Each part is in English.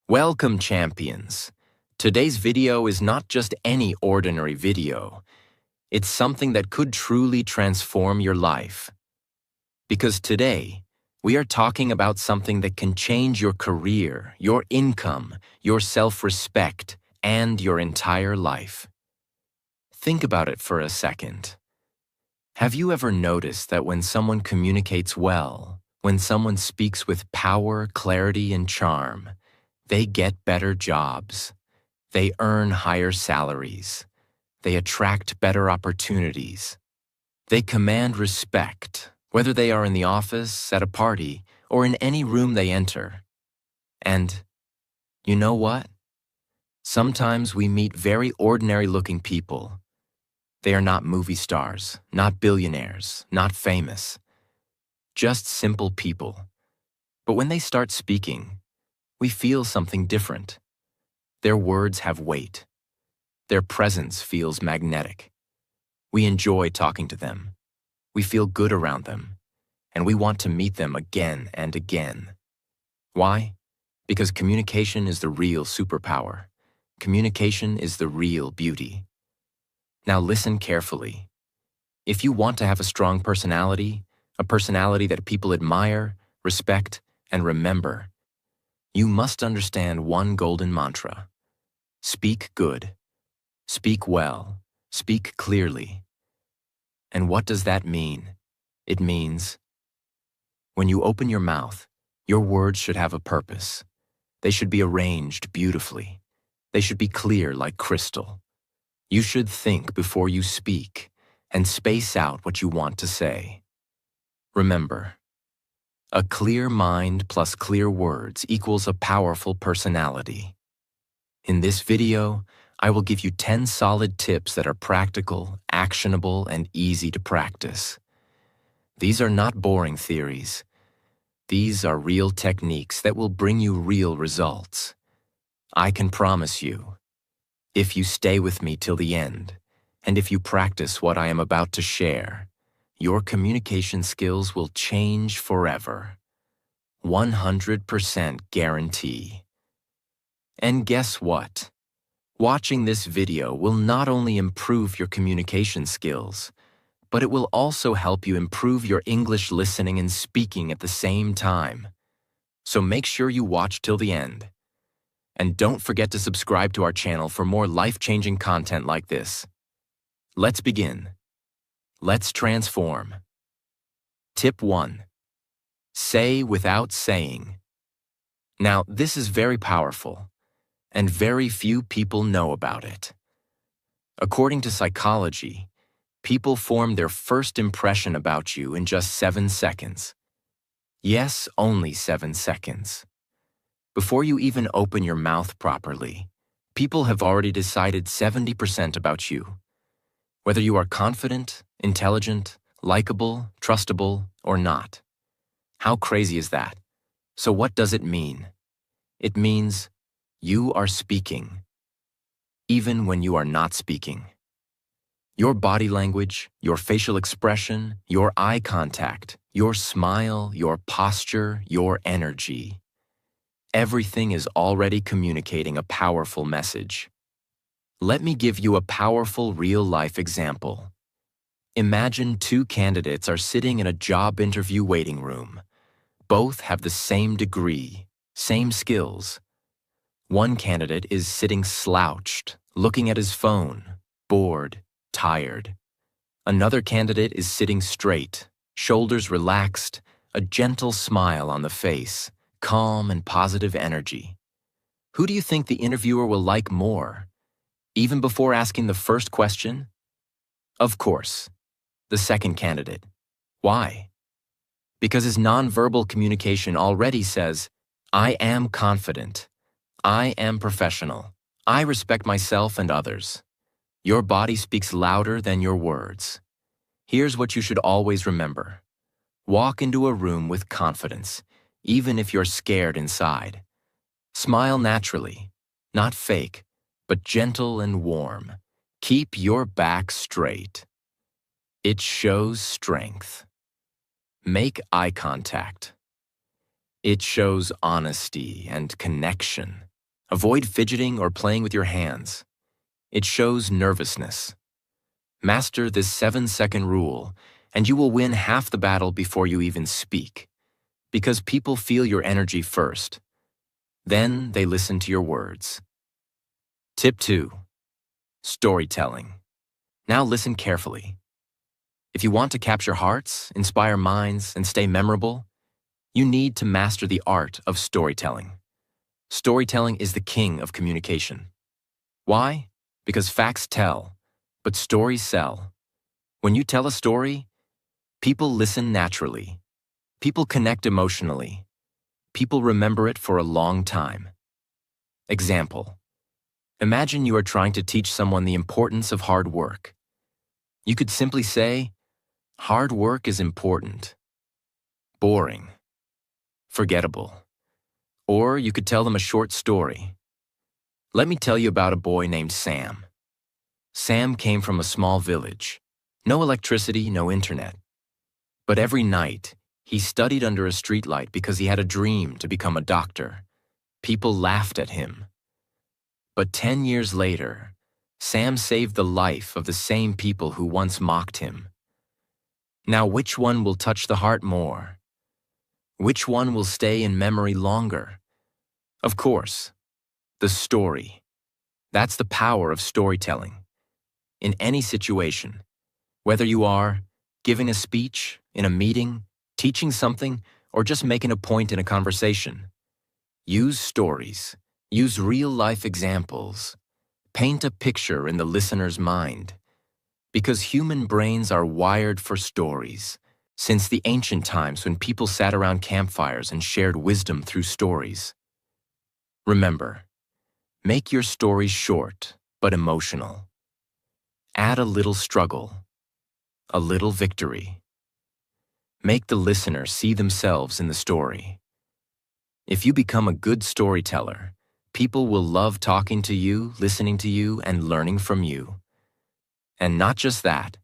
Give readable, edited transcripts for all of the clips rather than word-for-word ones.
Welcome, champions. Today's video is not just any ordinary video. It's something that could truly transform your life. Because today, we are talking about something that can change your career, your income, your self-respect, and your entire life. Think about it for a second. Have you ever noticed that when someone communicates well, when someone speaks with power, clarity, and charm, they get better jobs, they earn higher salaries, they attract better opportunities, they command respect, whether they are in the office, at a party, or in any room they enter. And you know what? Sometimes we meet very ordinary-looking people. They are not movie stars, not billionaires, not famous, just simple people. But when they start speaking, we feel something different. Their words have weight. Their presence feels magnetic. We enjoy talking to them. We feel good around them. And we want to meet them again and again. Why? Because communication is the real superpower. Communication is the real beauty. Now listen carefully. If you want to have a strong personality, a personality that people admire, respect, and remember, you must understand one golden mantra. Speak good. Speak well. Speak clearly. And what does that mean? It means when you open your mouth, your words should have a purpose. They should be arranged beautifully. They should be clear like crystal. You should think before you speak and space out what you want to say. Remember, a clear mind plus clear words equals a powerful personality. In this video, I will give you 10 solid tips that are practical, actionable, and easy to practice. These are not boring theories. These are real techniques that will bring you real results. I can promise you, if you stay with me till the end, and if you practice what I am about to share, your communication skills will change forever. 100% guarantee. And guess what? Watching this video will not only improve your communication skills, but it will also help you improve your English listening and speaking at the same time. So make sure you watch till the end. And don't forget to subscribe to our channel for more life-changing content like this. Let's begin. Let's transform. Tip 1. Say without saying. Now, this is very powerful, and very few people know about it. According to psychology, people form their first impression about you in just 7 seconds. Yes, only 7 seconds. Before you even open your mouth properly, people have already decided 70% about you. Whether you are confident, intelligent, likable, trustable, or not. How crazy is that? So what does it mean? It means you are speaking, even when you are not speaking. Your body language, your facial expression, your eye contact, your smile, your posture, your energy. Everything is already communicating a powerful message. Let me give you a powerful real-life example. Imagine 2 candidates are sitting in a job interview waiting room. Both have the same degree, same skills. One candidate is sitting slouched, looking at his phone, bored, tired. Another candidate is sitting straight, shoulders relaxed, a gentle smile on the face, calm and positive energy. Who do you think the interviewer will like more? Even before asking the first question? Of course, the second candidate. Why? Because his nonverbal communication already says, I am confident. I am professional. I respect myself and others. Your body speaks louder than your words. Here's what you should always remember. Walk into a room with confidence, even if you're scared inside. Smile naturally, not fake, but gentle and warm. Keep your back straight. It shows strength. Make eye contact. It shows honesty and connection. Avoid fidgeting or playing with your hands. It shows nervousness. Master this 7-second rule, and you will win half the battle before you even speak. Because people feel your energy first. Then they listen to your words. Tip 2. Storytelling. Now listen carefully. If you want to capture hearts, inspire minds, and stay memorable, you need to master the art of storytelling. Storytelling is the king of communication. Why? Because facts tell, but stories sell. When you tell a story, people listen naturally. People connect emotionally. People remember it for a long time. Example. Imagine you are trying to teach someone the importance of hard work. You could simply say, hard work is important. Boring. Forgettable. Or you could tell them a short story. Let me tell you about a boy named Sam. Sam came from a small village. No electricity, no internet. But every night, he studied under a streetlight because he had a dream to become a doctor. People laughed at him. But 10 years later, Sam saved the life of the same people who once mocked him. Now, which one will touch the heart more? Which one will stay in memory longer? Of course, the story. That's the power of storytelling. In any situation, whether you are giving a speech, in a meeting, teaching something, or just making a point in a conversation, use stories, use real-life examples, paint a picture in the listener's mind. Because human brains are wired for stories. Since the ancient times when people sat around campfires and shared wisdom through stories. Remember, make your stories short but emotional. Add a little struggle, a little victory. Make the listener see themselves in the story. If you become a good storyteller, people will love talking to you, listening to you, and learning from you. And not just that,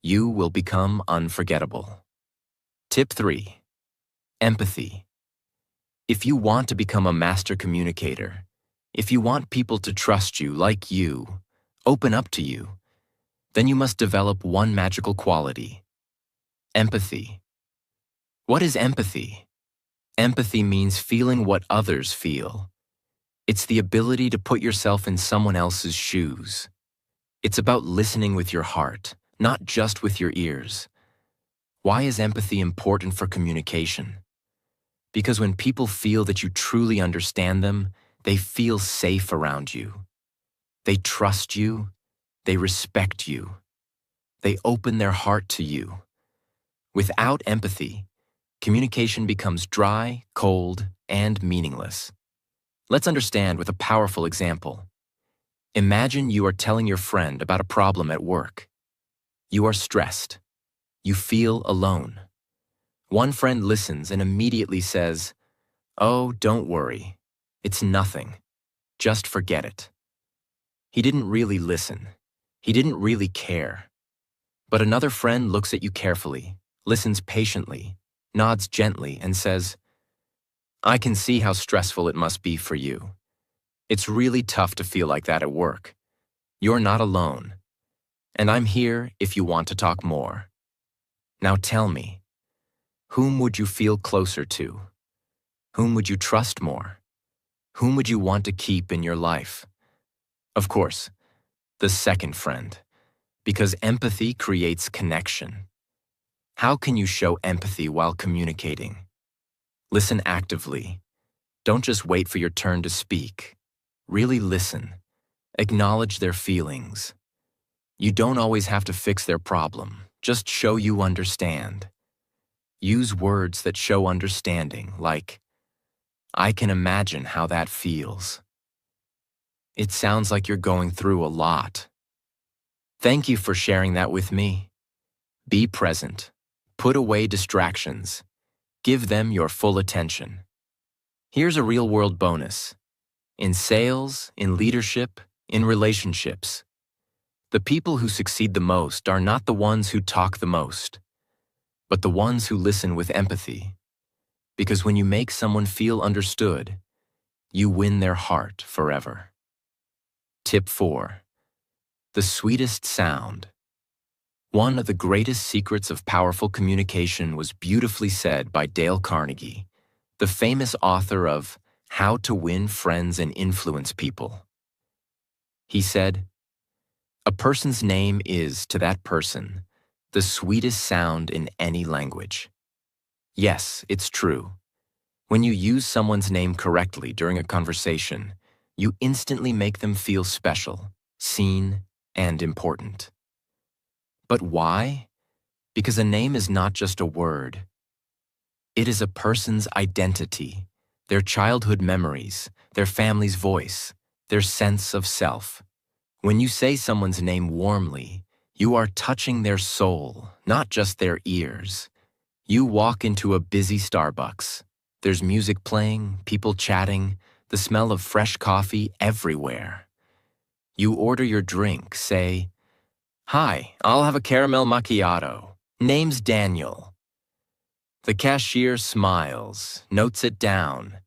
you will become unforgettable. Tip 3. Empathy. If you want to become a master communicator, if you want people to trust you, like you, open up to you, then you must develop one magical quality: empathy. What is empathy? Empathy means feeling what others feel. It's the ability to put yourself in someone else's shoes. It's about listening with your heart, not just with your ears. Why is empathy important for communication? Because when people feel that you truly understand them, they feel safe around you. They trust you. They respect you. They open their heart to you. Without empathy, communication becomes dry, cold, and meaningless. Let's understand with a powerful example. Imagine you are telling your friend about a problem at work. You are stressed. You feel alone. One friend listens and immediately says, "Oh, don't worry. It's nothing. Just forget it." He didn't really listen. He didn't really care. But another friend looks at you carefully, listens patiently, nods gently, and says, "I can see how stressful it must be for you. It's really tough to feel like that at work. You're not alone. And I'm here if you want to talk more. Now tell me, whom would you feel closer to? Whom would you trust more? Whom would you want to keep in your life?" Of course, the second friend, because empathy creates connection. How can you show empathy while communicating? Listen actively. Don't just wait for your turn to speak. Really listen. Acknowledge their feelings. You don't always have to fix their problem. Just show you understand. Use words that show understanding, like, "I can imagine how that feels. It sounds like you're going through a lot. Thank you for sharing that with me." Be present. Put away distractions. Give them your full attention. Here's a real-world bonus. In sales, in leadership, in relationships, the people who succeed the most are not the ones who talk the most, but the ones who listen with empathy. Because when you make someone feel understood, you win their heart forever. Tip 4. The sweetest sound. One of the greatest secrets of powerful communication was beautifully said by Dale Carnegie, the famous author of How to Win Friends and Influence People. He said, "A person's name is, to that person, the sweetest sound in any language." Yes, it's true. When you use someone's name correctly during a conversation, you instantly make them feel special, seen, and important. But why? Because a name is not just a word. It is a person's identity, their childhood memories, their family's voice, their sense of self. When you say someone's name warmly, you are touching their soul, not just their ears. You walk into a busy Starbucks. There's music playing, people chatting, the smell of fresh coffee everywhere. You order your drink, say, "Hi, I'll have a caramel macchiato. Name's Daniel." The cashier smiles, notes it down.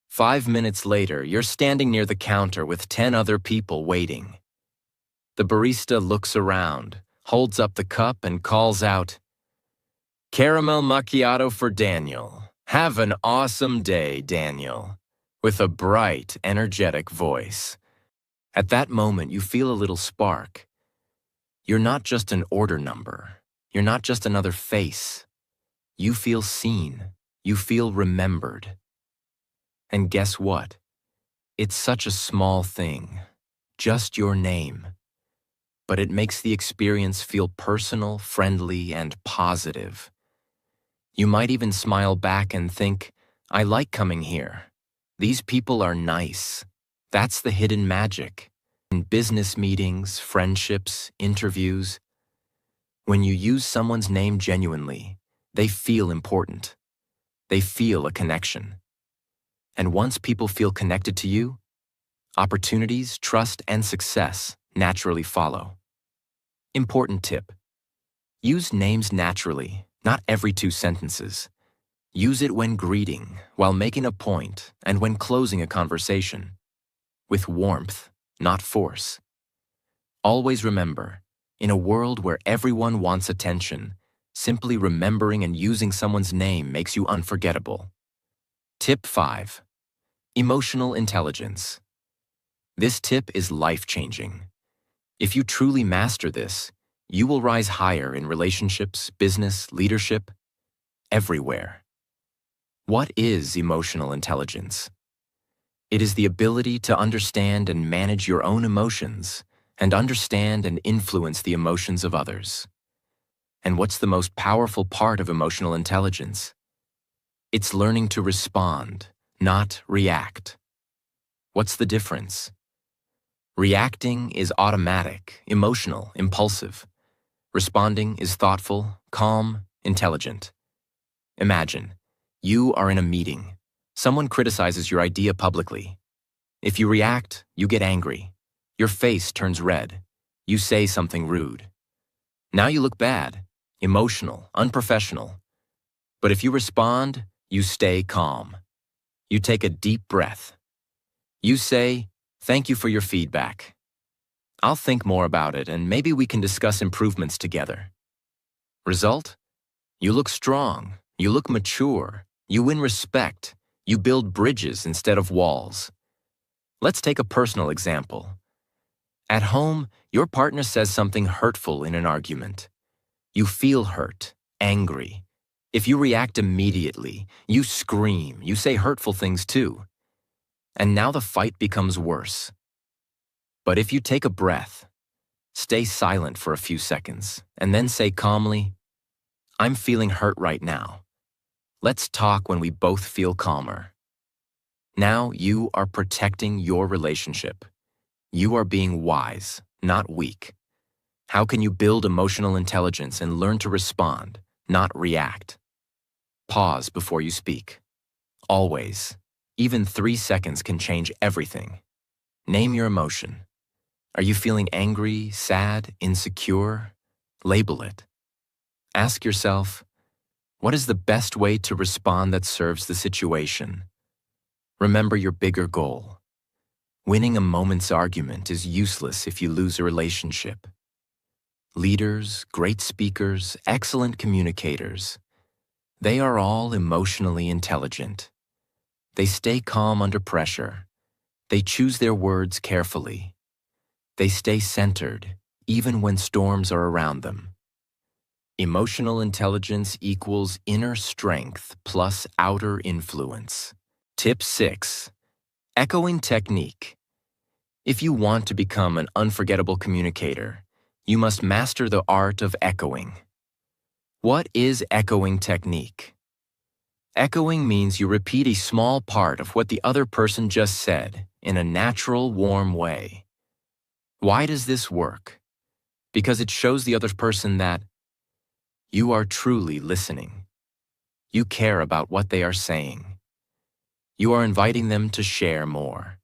5 minutes later, you're standing near the counter with 10 other people waiting. The barista looks around, holds up the cup, and calls out, "Caramel macchiato for Daniel. Have an awesome day, Daniel," with a bright, energetic voice. At that moment, you feel a little spark. You're not just an order number. You're not just another face. You feel seen. You feel remembered. And guess what? It's such a small thing, just your name. But it makes the experience feel personal, friendly, and positive. You might even smile back and think, "I like coming here. These people are nice." That's the hidden magic. In business meetings, friendships, interviews, when you use someone's name genuinely, they feel important. They feel a connection. And once people feel connected to you, opportunities, trust, and success naturally follow. Important tip. Use names naturally, not every 2 sentences. Use it when greeting, while making a point, and when closing a conversation. With warmth, not force. Always remember, in a world where everyone wants attention, simply remembering and using someone's name makes you unforgettable. Tip 5. Emotional intelligence. This tip is life-changing. If you truly master this, you will rise higher in relationships, business, leadership, everywhere. What is emotional intelligence? It is the ability to understand and manage your own emotions and understand and influence the emotions of others. And what's the most powerful part of emotional intelligence? It's learning to respond, not react. What's the difference? Reacting is automatic, emotional, impulsive. Responding is thoughtful, calm, intelligent. Imagine, you are in a meeting. Someone criticizes your idea publicly. If you react, you get angry. Your face turns red. You say something rude. Now you look bad, emotional, unprofessional. But if you respond, you stay calm. You take a deep breath. You say, "Thank you for your feedback. I'll think more about it and maybe we can discuss improvements together." Result? You look strong. You look mature. You win respect. You build bridges instead of walls. Let's take a personal example. At home, your partner says something hurtful in an argument. You feel hurt, angry. If you react immediately, you scream, you say hurtful things too. And now the fight becomes worse. But if you take a breath, stay silent for a few seconds, and then say calmly, "I'm feeling hurt right now. Let's talk when we both feel calmer." Now you are protecting your relationship. You are being wise, not weak. How can you build emotional intelligence and learn to respond, not react? Pause before you speak. Always. Even 3 seconds can change everything. Name your emotion. Are you feeling angry, sad, insecure? Label it. Ask yourself, what is the best way to respond that serves the situation? Remember your bigger goal. Winning a moment's argument is useless if you lose a relationship. Leaders, great speakers, excellent communicators, they are all emotionally intelligent. They stay calm under pressure. They choose their words carefully. They stay centered, even when storms are around them. Emotional intelligence equals inner strength plus outer influence. Tip 6. Echoing technique. If you want to become an unforgettable communicator, you must master the art of echoing. What is echoing technique? Echoing means you repeat a small part of what the other person just said in a natural, warm way. Why does this work? Because it shows the other person that you are truly listening. You care about what they are saying. You are inviting them to share more.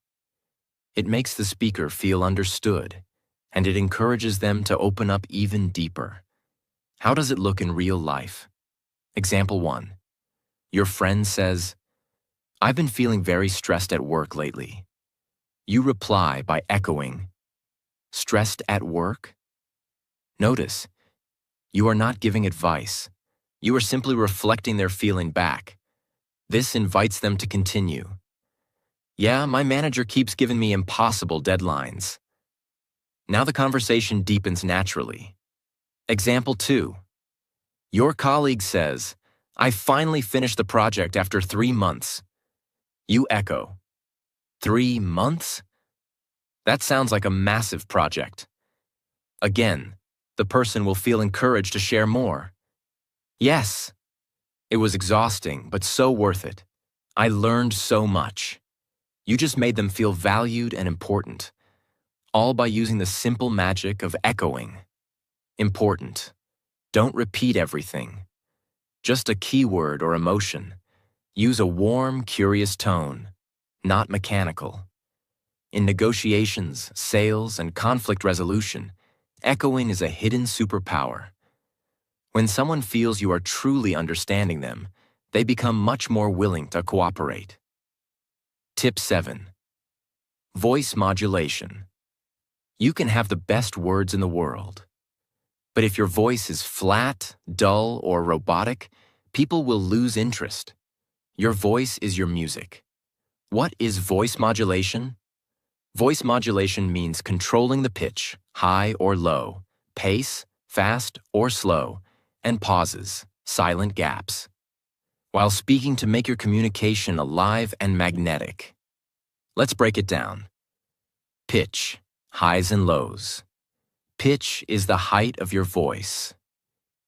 It makes the speaker feel understood, and it encourages them to open up even deeper. How does it look in real life? Example 1. Your friend says, "I've been feeling very stressed at work lately." You reply by echoing, "Stressed at work?" Notice, you are not giving advice. You are simply reflecting their feeling back. This invites them to continue. "Yeah, my manager keeps giving me impossible deadlines." Now the conversation deepens naturally. Example 2. Your colleague says, "I finally finished the project after 3 months." You echo, 3 months? That sounds like a massive project. Again, the person will feel encouraged to share more. "Yes, it was exhausting, but so worth it. I learned so much." You just made them feel valued and important, all by using the simple magic of echoing. Important. Don't repeat everything. Just a keyword or emotion. Use a warm, curious tone, not mechanical. In negotiations, sales, and conflict resolution, echoing is a hidden superpower. When someone feels you are truly understanding them, they become much more willing to cooperate. Tip 7. Voice modulation. You can have the best words in the world, but if your voice is flat, dull, or robotic, people will lose interest. Your voice is your music. What is voice modulation? Voice modulation means controlling the pitch, high or low, pace, fast or slow, and pauses, silent gaps, while speaking to make your communication alive and magnetic. Let's break it down. Pitch, highs and lows. Pitch is the height of your voice.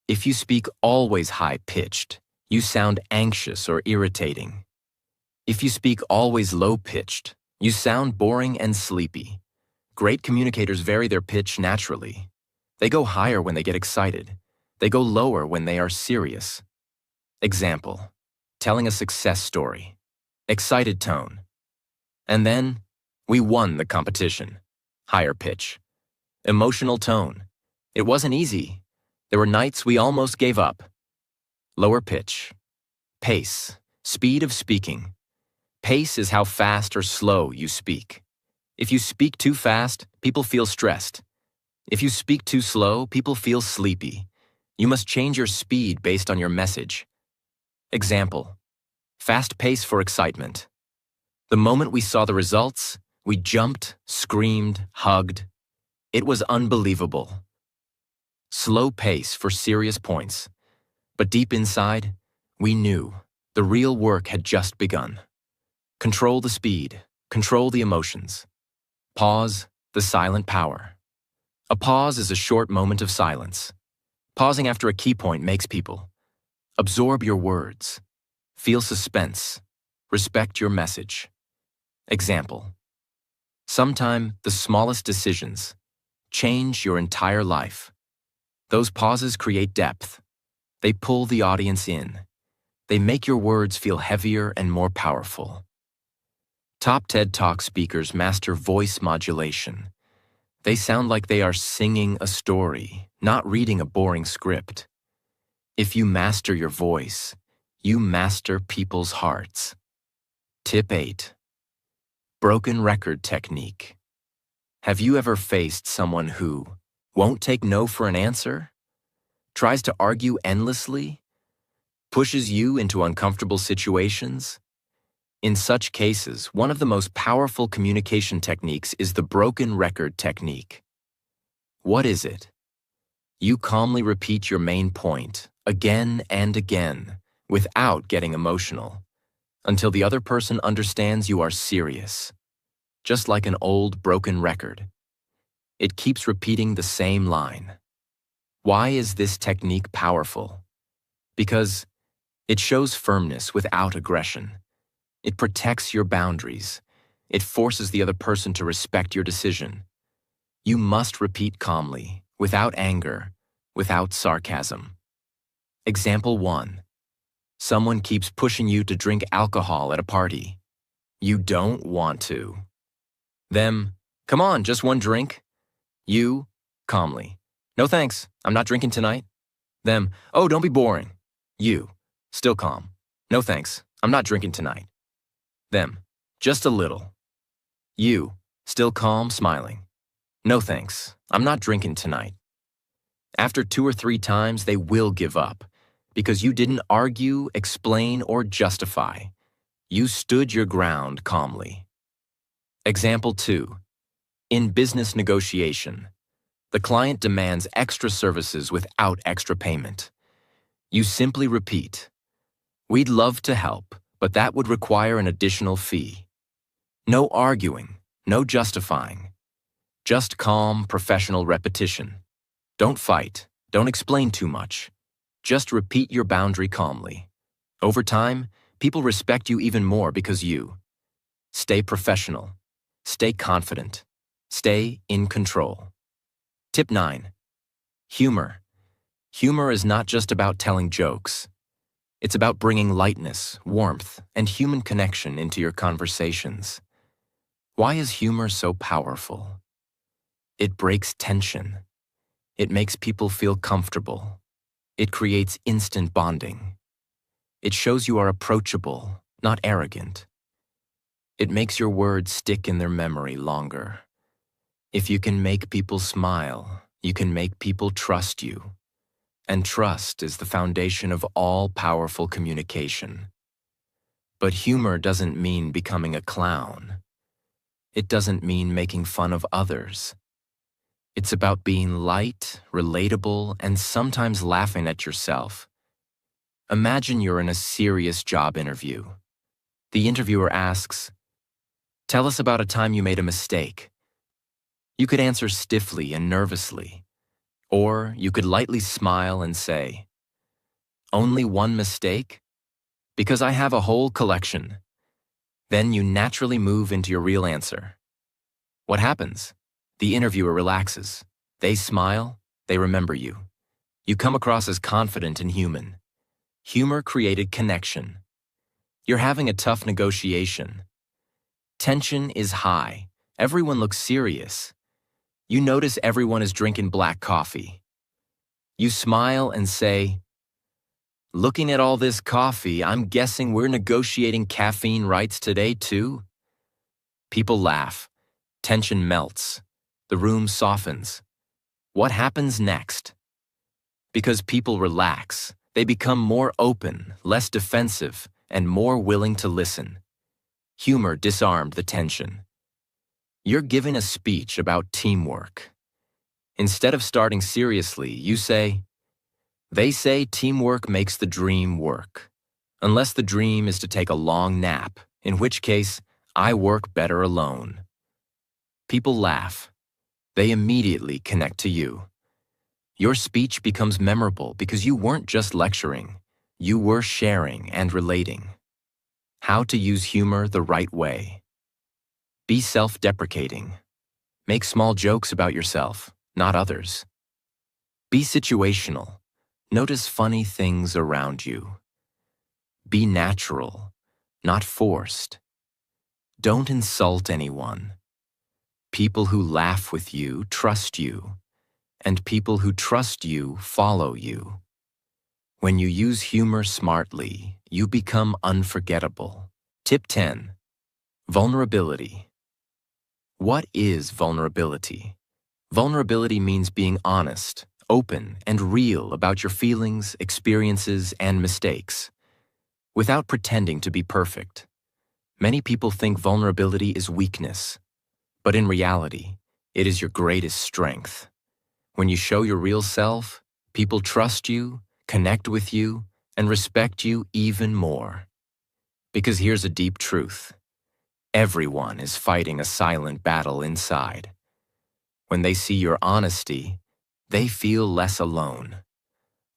If you speak always high-pitched, you sound anxious or irritating. If you speak always low-pitched, you sound boring and sleepy. Great communicators vary their pitch naturally. They go higher when they get excited. They go lower when they are serious. Example, telling a success story. Excited tone. And then, we won the competition. Higher pitch. Emotional tone. It wasn't easy. There were nights we almost gave up. Lower pitch. Pace. Speed of speaking. Pace is how fast or slow you speak. If you speak too fast, people feel stressed. If you speak too slow, people feel sleepy. You must change your speed based on your message. Example, fast pace for excitement. The moment we saw the results, we jumped, screamed, hugged. It was unbelievable. Slow pace for serious points. But deep inside, we knew the real work had just begun. Control the speed, control the emotions. Pause, the silent power. A pause is a short moment of silence. Pausing after a key point makes people absorb your words, feel suspense, respect your message. Example, sometime the smallest decisions change your entire life. Those pauses create depth. They pull the audience in. They make your words feel heavier and more powerful. Top TED Talk speakers master voice modulation. They sound like they are singing a story, not reading a boring script. If you master your voice, you master people's hearts. Tip 8. Broken record technique. Have you ever faced someone who won't take no for an answer, tries to argue endlessly, pushes you into uncomfortable situations? In such cases, one of the most powerful communication techniques is the broken record technique. What is it? You calmly repeat your main point again and again without getting emotional until the other person understands you are serious. Just like an old broken record, it keeps repeating the same line. Why is this technique powerful? Because it shows firmness without aggression. It protects your boundaries. It forces the other person to respect your decision. You must repeat calmly, without anger, without sarcasm. Example 1. Someone keeps pushing you to drink alcohol at a party. You don't want to. Them, come on, just one drink. You, calmly, no thanks, I'm not drinking tonight. Them, oh, don't be boring. You, still calm, no thanks, I'm not drinking tonight. Them, just a little. You, still calm, smiling. No thanks, I'm not drinking tonight. After 2 or 3 times, they will give up because you didn't argue, explain, or justify. You stood your ground calmly. Example 2. In business negotiation, the client demands extra services without extra payment. You simply repeat, "We'd love to help, but that would require an additional fee." No arguing, no justifying. Just calm, professional repetition. Don't fight, don't explain too much. Just repeat your boundary calmly. Over time, people respect you even more because you stay professional, stay confident, stay in control. Tip 9. Humor. Humor is not just about telling jokes. It's about bringing lightness, warmth, and human connection into your conversations. Why is humor so powerful? It breaks tension. It makes people feel comfortable. It creates instant bonding. It shows you are approachable, not arrogant. It makes your words stick in their memory longer. If you can make people smile, you can make people trust you. And trust is the foundation of all powerful communication. But humor doesn't mean becoming a clown. It doesn't mean making fun of others. It's about being light, relatable, and sometimes laughing at yourself. Imagine you're in a serious job interview. The interviewer asks, "Tell us about a time you made a mistake." You could answer stiffly and nervously, or you could lightly smile and say, "Only one mistake? Because I have a whole collection." Then you naturally move into your real answer. What happens? The interviewer relaxes. They smile. They remember you. You come across as confident and human. Humor created connection. You're having a tough negotiation. Tension is high. Everyone looks serious. You notice everyone is drinking black coffee. You smile and say, "Looking at all this coffee, I'm guessing we're negotiating caffeine rights today too?" People laugh. Tension melts. The room softens. What happens next? Because people relax, they become more open, less defensive, and more willing to listen. Humor disarmed the tension. You're giving a speech about teamwork. Instead of starting seriously, you say, "They say teamwork makes the dream work. Unless the dream is to take a long nap, in which case, I work better alone." People laugh. They immediately connect to you. Your speech becomes memorable because you weren't just lecturing. You were sharing and relating. How to use humor the right way. Be self-deprecating. Make small jokes about yourself, not others. Be situational. Notice funny things around you. Be natural, not forced. Don't insult anyone. People who laugh with you trust you, and people who trust you follow you. When you use humor smartly, you become unforgettable. Tip 10. Vulnerability. What is vulnerability? Vulnerability means being honest, open, and real about your feelings, experiences, and mistakes, without pretending to be perfect. Many people think vulnerability is weakness, but in reality, it is your greatest strength. When you show your real self, people trust you, connect with you, and respect you even more. Because here's a deep truth. Everyone is fighting a silent battle inside. When they see your honesty, they feel less alone.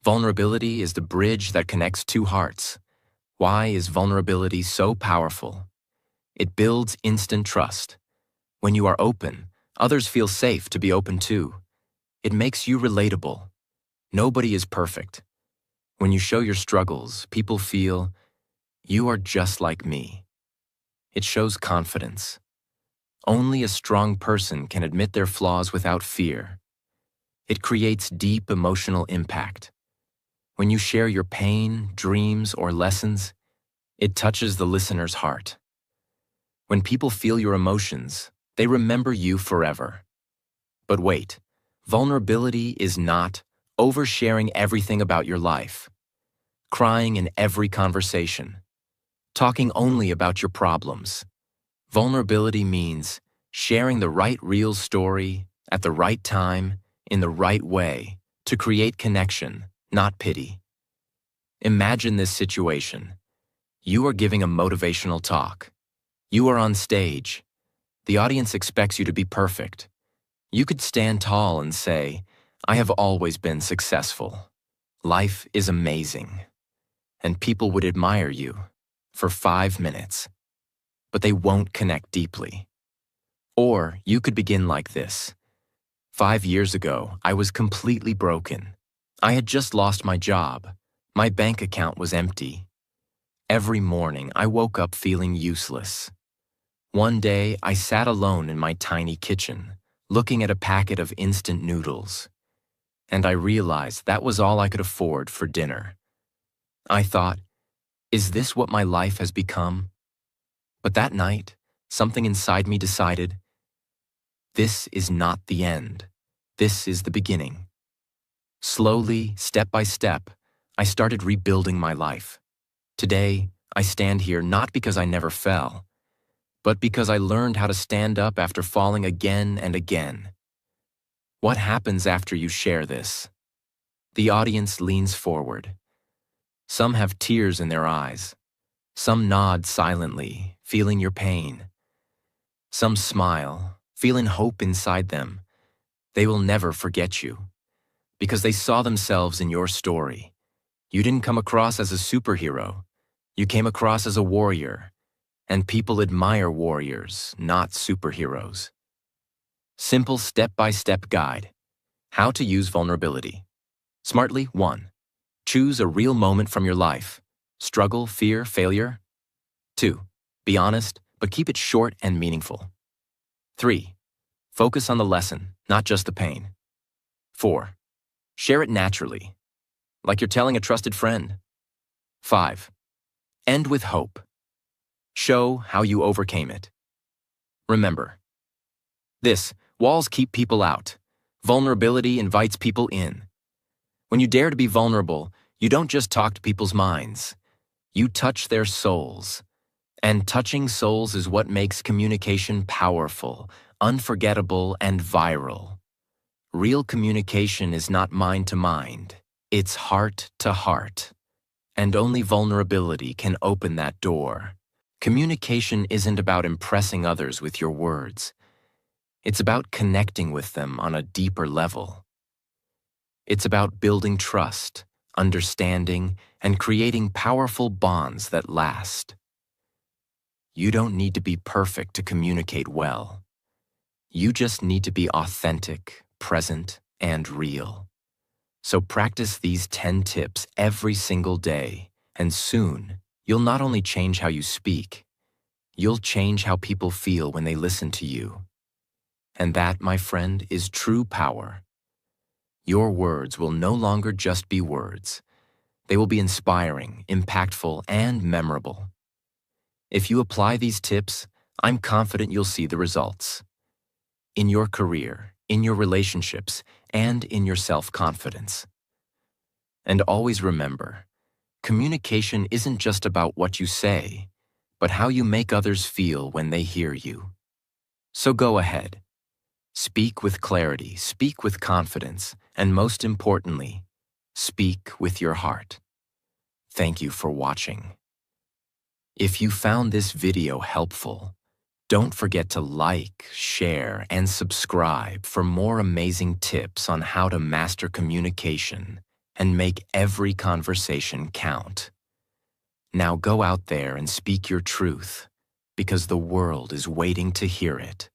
Vulnerability is the bridge that connects two hearts. Why is vulnerability so powerful? It builds instant trust. When you are open, others feel safe to be open too. It makes you relatable. Nobody is perfect. When you show your struggles, people feel, you are just like me. It shows confidence. Only a strong person can admit their flaws without fear. It creates deep emotional impact. When you share your pain, dreams, or lessons, it touches the listener's heart. When people feel your emotions, they remember you forever. But wait, vulnerability is not oversharing everything about your life, crying in every conversation, talking only about your problems. Vulnerability means sharing the right real story at the right time in the right way to create connection, not pity. Imagine this situation. You are giving a motivational talk. You are on stage. The audience expects you to be perfect. You could stand tall and say, I have always been successful. Life is amazing. And people would admire you for 5 minutes. But they won't connect deeply. Or you could begin like this. 5 years ago, I was completely broken. I had just lost my job. My bank account was empty. Every morning, I woke up feeling useless. One day, I sat alone in my tiny kitchen, looking at a packet of instant noodles. And I realized that was all I could afford for dinner. I thought, is this what my life has become? But that night, something inside me decided, this is not the end. This is the beginning. Slowly, step by step, I started rebuilding my life. Today, I stand here not because I never fell, but because I learned how to stand up after falling again and again. What happens after you share this? The audience leans forward. Some have tears in their eyes. Some nod silently, feeling your pain. Some smile, feeling hope inside them. They will never forget you, because they saw themselves in your story. You didn't come across as a superhero. You came across as a warrior, and people admire warriors, not superheroes. Simple step-by-step guide. How to use vulnerability. Smartly, 1. Choose a real moment from your life. Struggle, fear, failure. 2. Be honest, but keep it short and meaningful. 3. Focus on the lesson, not just the pain. 4. Share it naturally, like you're telling a trusted friend. 5. End with hope. Show how you overcame it. Remember, walls keep people out. Vulnerability invites people in. When you dare to be vulnerable, you don't just talk to people's minds. You touch their souls. And touching souls is what makes communication powerful, unforgettable, and viral. Real communication is not mind to mind. It's heart to heart. And only vulnerability can open that door. Communication isn't about impressing others with your words. It's about connecting with them on a deeper level. It's about building trust, understanding, and creating powerful bonds that last. You don't need to be perfect to communicate well. You just need to be authentic, present, and real. So practice these 10 tips every single day, and soon, you'll not only change how you speak, you'll change how people feel when they listen to you. And that, my friend, is true power. Your words will no longer just be words. They will be inspiring, impactful, and memorable. If you apply these tips, I'm confident you'll see the results. in your career, in your relationships, and in your self-confidence. And always remember, communication isn't just about what you say, but how you make others feel when they hear you. So go ahead. Speak with clarity, speak with confidence, and most importantly, speak with your heart. Thank you for watching. If you found this video helpful, don't forget to like, share, and subscribe for more amazing tips on how to master communication and make every conversation count. Now go out there and speak your truth, because the world is waiting to hear it.